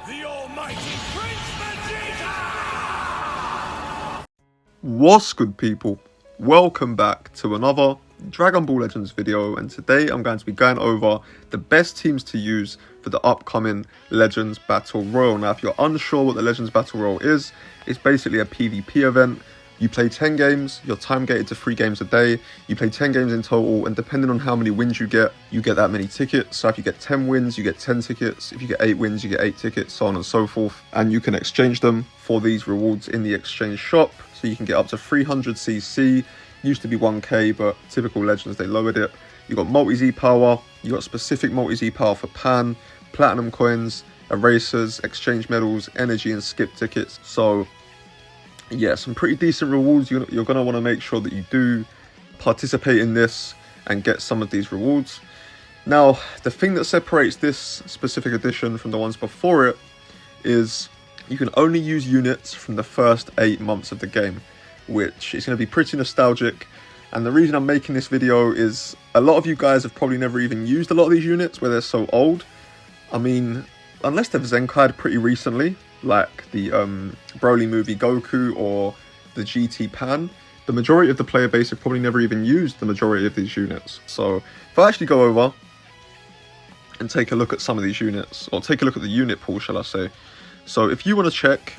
The almighty Prince Vegeta! What's good, people? Welcome back to another Dragon Ball Legends video, and today I'm going to be going over the best teams to use for the upcoming Legends Battle Royal. Now, if you're unsure what the Legends Battle Royal is, it's basically a PvP event. You play 10 games, you're time gated to 3 games a day, you play 10 games in total, and depending on how many wins you get that many tickets. So if you get 10 wins, you get 10 tickets, if you get 8 wins, you get 8 tickets, so on and so forth. And you can exchange them for these rewards in the exchange shop. So you can get up to 300cc, used to be 1k, but typical Legends, they lowered it. You got multi-Z power, you got specific multi-Z power for Pan, platinum coins, erasers, exchange medals, energy and skip tickets. So yeah, some pretty decent rewards. You're going to want to make sure that you do participate in this and get some of these rewards. Now, the thing that separates this specific edition from the ones before it is you can only use units from the first 8 months of the game, which is going to be pretty nostalgic. And the reason I'm making this video is a lot of you guys have probably never even used a lot of these units where they're so old. I mean, unless they've Zenkai'd pretty recently, like the Broly movie Goku or the GT Pan, the majority of the player base have probably never even used the majority of these units. So if I actually go over and take a look at some of these units, or take a look at the unit pool, shall I say. So if you want to check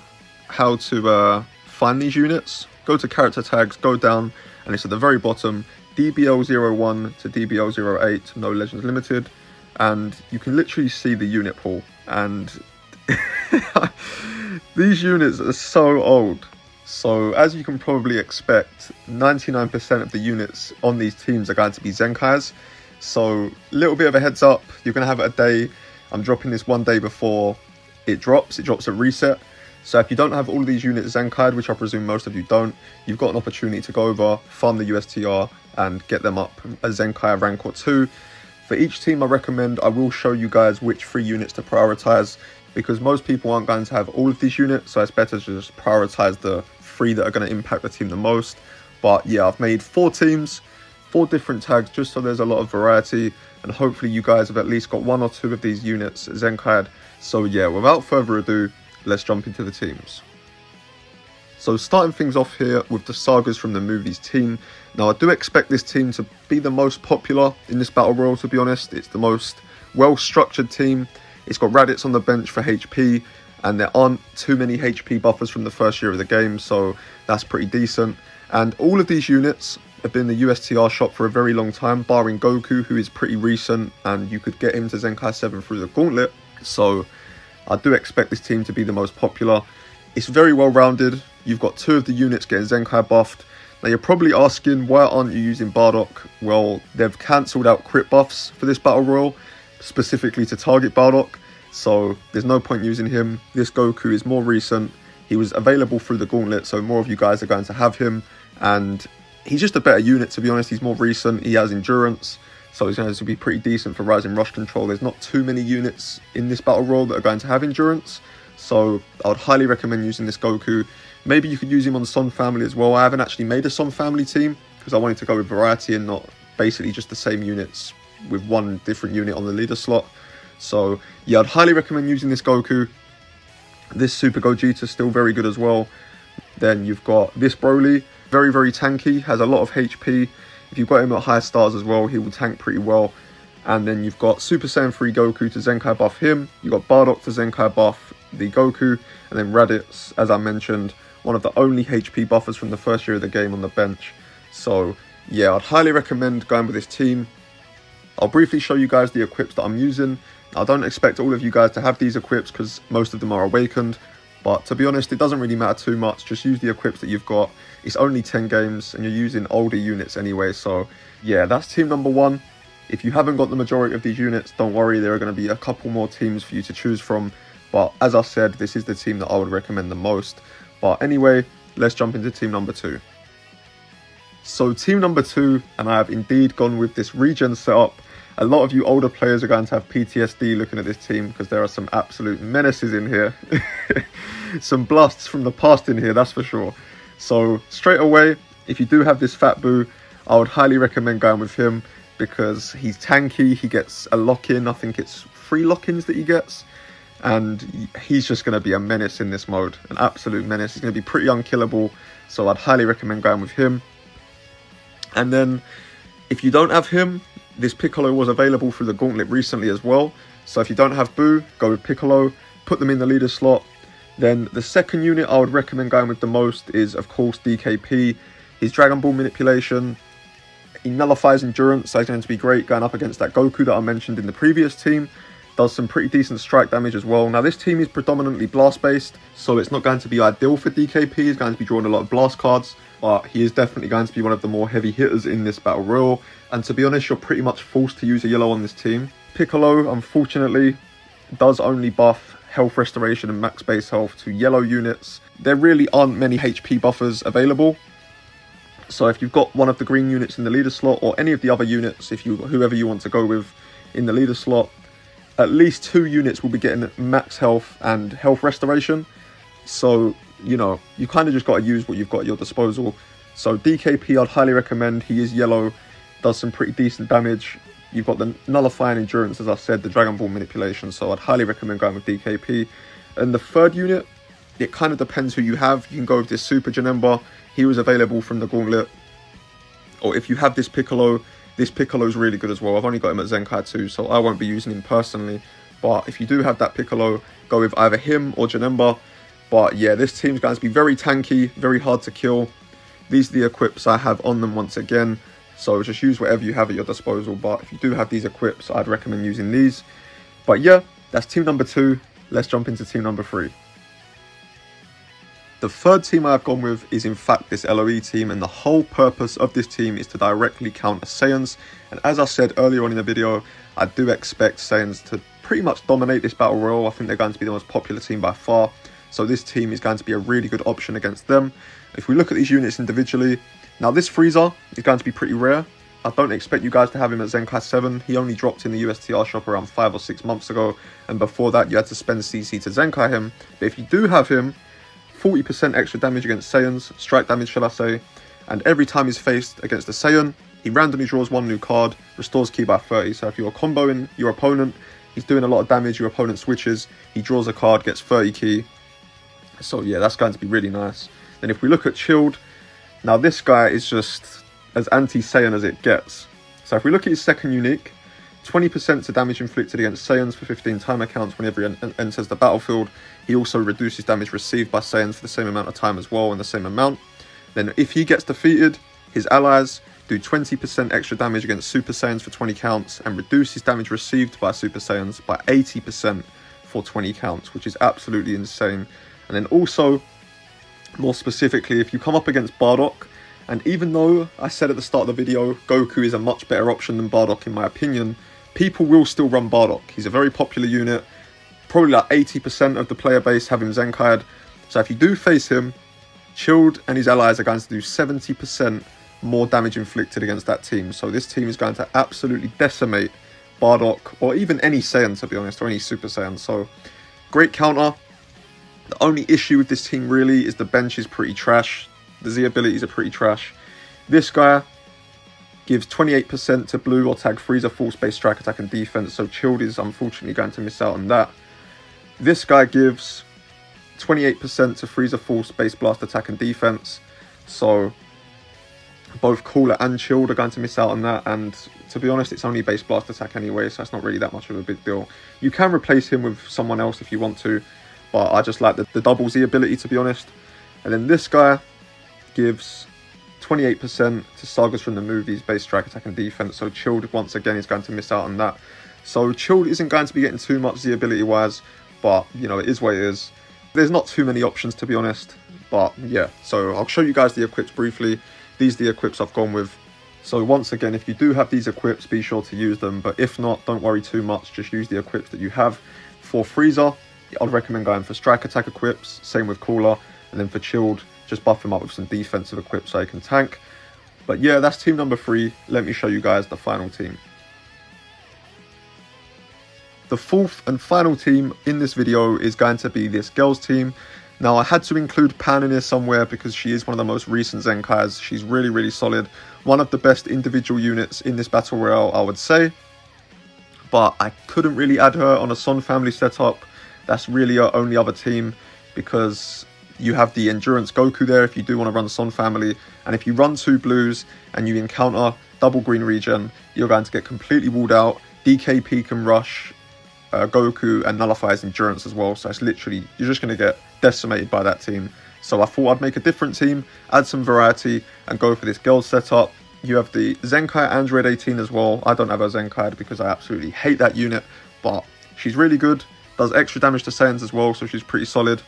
how to find these units, go to character tags, go down, and it's at the very bottom, DBL01 to DBL08, no Legends Limited, and you can literally see the unit pool. And these units are so old. So as you can probably expect, 99% of the units on these teams are going to be Zenkai's. So little bit of a heads up, you're going to have it a day. I'm dropping this one day before it drops. It drops at reset. So if you don't have all of these units Zenkai'd, which I presume most of you don't, you've got an opportunity to go over, farm the USTR, and get them up a Zenkai rank or 2. For each team I recommend, I will show you guys which 3 units to prioritize, because most people aren't going to have all of these units, so it's better to just prioritize the 3 that are going to impact the team the most. But yeah, I've made 4 teams, 4 different tags, just so there's a lot of variety, and hopefully you guys have at least got 1 or 2 of these units Zenkai'd. So yeah, without further ado, let's jump into the teams. So starting things off here with the Sagas from the movies team. Now I do expect this team to be the most popular in this battle royal, to be honest. It's the most well-structured team. It's got Raditz on the bench for HP, and there aren't too many HP buffers from the first year of the game, so that's pretty decent. And all of these units have been in the USTR shop for a very long time, barring Goku, who is pretty recent, and you could get him to Zenkai 7 through the gauntlet. So I do expect this team to be the most popular. It's very well rounded. You've got 2 of the units getting Zenkai buffed. Now you're probably asking, why aren't you using Bardock? Well, they've cancelled out crit buffs for this battle royal, specifically to target Bardock, so there's no point using him. This Goku is more recent. He was available through the gauntlet, so more of you guys are going to have him, and he's just a better unit, to be honest. He's more recent, he has endurance, so he's going to be pretty decent for Rising Rush Control. There's not too many units in this battle royal that are going to have endurance, so I would highly recommend using this Goku. Maybe you could use him on Son Family as well. I haven't actually made a Son Family team because I wanted to go with variety and not basically just the same units with 1 different unit on the leader slot. So yeah, I'd highly recommend using this Goku. This Super Gogeta is still very good as well. Then you've got this Broly, very, very tanky, has a lot of HP. If you've got him at high stars as well, he will tank pretty well. And then you've got Super Saiyan 3 Goku to Zenkai buff him. You've got Bardock to Zenkai buff the Goku. And then Raditz, as I mentioned, one of the only HP buffers from the first year of the game on the bench. So yeah, I'd highly recommend going with this team. I'll briefly show you guys the equips that I'm using. I don't expect all of you guys to have these equips because most of them are awakened. But to be honest, it doesn't really matter too much. Just use the equips that you've got. It's only 10 games and you're using older units anyway. So yeah, that's team number 1. If you haven't got the majority of these units, don't worry. There are going to be a couple more teams for you to choose from. But as I said, this is the team that I would recommend the most. But anyway, let's jump into team number 2. So team number 2, and I have indeed gone with this regen setup. A lot of you older players are going to have PTSD looking at this team because there are some absolute menaces in here. Some blasts from the past in here, that's for sure. So straight away, if you do have this Fat Boo, I would highly recommend going with him because he's tanky. He gets a lock-in. I think it's 3 lock-ins that he gets. and he's just going to be a menace in this mode, an absolute menace. He's going to be pretty unkillable, so I'd highly recommend going with him. And then if you don't have him, this Piccolo was available through the Gauntlet recently as well. So if you don't have Boo, go with Piccolo, put them in the leader slot. Then the second unit I would recommend going with the most is, of course, DKP. His Dragon Ball manipulation, he nullifies endurance, so he's going to be great going up against that Goku that I mentioned in the previous team. Does some pretty decent strike damage as well. Now this team is predominantly blast based, so it's not going to be ideal for DKP. He's going to be drawing a lot of blast cards, but he is definitely going to be one of the more heavy hitters in this battle royal. And to be honest, you're pretty much forced to use a yellow on this team. Piccolo, unfortunately, does only buff health restoration and max base health to yellow units. There really aren't many HP buffers available. So if you've got one of the green units in the leader slot, or any of the other units, whoever you want to go with in the leader slot, at least 2 units will be getting max health and health restoration. So, you know, you kind of just got to use what you've got at your disposal. So DKP, I'd highly recommend. He is yellow, does some pretty decent damage. You've got the nullifying endurance, as I said, the Dragon Ball manipulation. So I'd highly recommend going with DKP. And the third unit, it kind of depends who you have. You can go with this Super Janemba. He was available from the Gauntlet. Or if you have this Piccolo, this Piccolo is really good as well. I've only got him at Zenkai 2, so I won't be using him personally. But if you do have that Piccolo, go with either him or Janemba. But yeah, this team's going to be very tanky, very hard to kill. These are the equips I have on them once again. So just use whatever you have at your disposal. But if you do have these equips, I'd recommend using these. But yeah, that's team number 2. Let's jump into team number 3. The third team I've gone with is in fact this LOE team, and the whole purpose of this team is to directly counter Saiyans. And as I said earlier on in the video, I do expect Saiyans to pretty much dominate this battle royal. I think they're going to be the most popular team by far, so this team is going to be a really good option against them. If we look at these units individually, now this Frieza is going to be pretty rare. I don't expect you guys to have him at Zenkai 7. He only dropped in the USTR shop around 5 or 6 months ago, and before that you had to spend CC to Zenkai him. But if you do have him, 40% extra damage against Saiyans, strike damage shall I say, and every time he's faced against a Saiyan, he randomly draws 1 new card, restores ki by 30. So if you're comboing your opponent, he's doing a lot of damage, your opponent switches, he draws a card, gets 30 ki. So yeah, that's going to be really nice. Then if we look at Chilled, now this guy is just as anti-Saiyan as it gets. So if we look at his second unique, 20% to damage inflicted against Saiyans for 15 timer counts whenever he enters the battlefield. He also reduces damage received by Saiyans for the same amount of time as well, and the same amount. Then if he gets defeated, his allies do 20% extra damage against Super Saiyans for 20 counts, and reduces damage received by Super Saiyans by 80% for 20 counts, which is absolutely insane. And then also, more specifically, if you come up against Bardock, and even though I said at the start of the video, Goku is a much better option than Bardock in my opinion, people will still run Bardock. He's a very popular unit. Probably like 80% of the player base have him Zenkai'd. So if you do face him, Chilled and his allies are going to do 70% more damage inflicted against that team. So this team is going to absolutely decimate Bardock, or even any Saiyan to be honest, or any Super Saiyan. So great counter. The only issue with this team really is the bench is pretty trash. The Z abilities are pretty trash. This guy gives 28% to blue or tag Frieza full space strike attack and defense, so Chilled is unfortunately going to miss out on that. This guy gives 28% to Frieza full space blast attack and defense, so both Cooler and Chilled are going to miss out on that, and to be honest, it's only base blast attack anyway, so that's not really that much of a big deal. You can replace him with someone else if you want to, but I just like the double Z ability to be honest. And then this guy gives 28% to Sagas from the movies, base strike attack and defense, so Chilled once again is going to miss out on that. So Chilled isn't going to be getting too much Z ability wise, but you know, it is what it is. There's not too many options to be honest, but yeah, so I'll show you guys the equips briefly. These are the equips I've gone with. So once again, if you do have these equips, be sure to use them, but if not, don't worry too much, just use the equips that you have. For Frieza, I'd recommend going for strike attack equips, same with Cooler, and then for Chilled, just buff him up with some defensive equips so he can tank. But yeah, that's team number 3. Let me show you guys the final team. The fourth and final team in this video is going to be this girls team. Now I had to include Pan in here somewhere because she is one of the most recent Zenkais. She's really, really solid. One of the best individual units in this battle royale, I would say. But I couldn't really add her on a Son family setup That's really your only other team, because you have the Endurance Goku there if you do want to run Son family, and if you run 2 blues and you encounter double green regen, you're going to get completely walled out. DKP can rush Goku and nullify his endurance as well, so it's literally, you're just going to get decimated by that team. So I thought I'd make a different team, add some variety, and go for this girl setup. You have the Zenkai Android 18 as well. I don't have a Zenkai because I absolutely hate that unit, but she's really good, does extra damage to Saiyans as well, so she's pretty solid.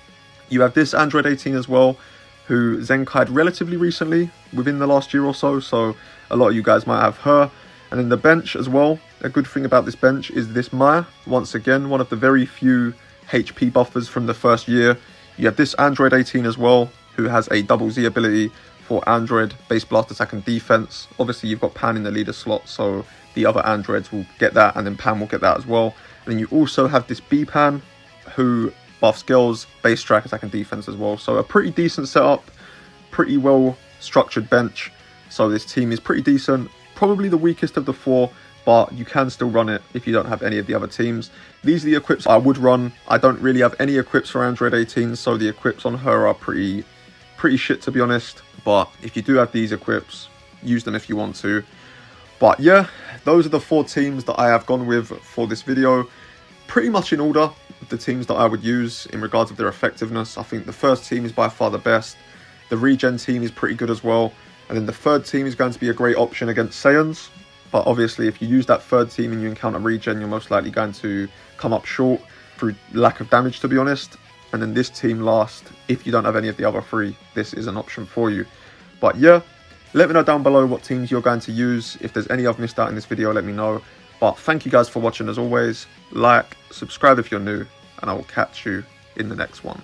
You have this Android 18 as well, who Zenkai'd relatively recently, within the last year or so, so a lot of you guys might have her. And then the bench as well, a good thing about this bench is this Maya, once again, one of the very few HP buffers from the first year. You have this Android 18 as well, who has a double Z ability for Android, base blast attack and defense. Obviously you've got Pan in the leader slot, so the other Androids will get that, and then Pan will get that as well. And then you also have this B-Pan, who buffs girls, base strike attack and defense as well. So a pretty decent setup, pretty well structured bench. So this team is pretty decent. Probably the weakest of the 4, but you can still run it if you don't have any of the other teams. These are the equips I would run. I don't really have any equips for Android 18, so the equips on her are pretty shit, to be honest. But if you do have these equips, use them if you want to. But yeah, those are the 4 teams that I have gone with for this video. Pretty much in order of the teams that I would use in regards of their effectiveness. I think the first team is by far the best. The regen team is pretty good as well. And then the third team is going to be a great option against Saiyans. But obviously, if you use that third team and you encounter regen, you're most likely going to come up short through lack of damage, to be honest. And then this team last, if you don't have any of the other 3, this is an option for you. But yeah, let me know down below what teams you're going to use. If there's any I've missed out in this video, let me know. But thank you guys for watching as always. Like, subscribe if you're new, and I will catch you in the next one.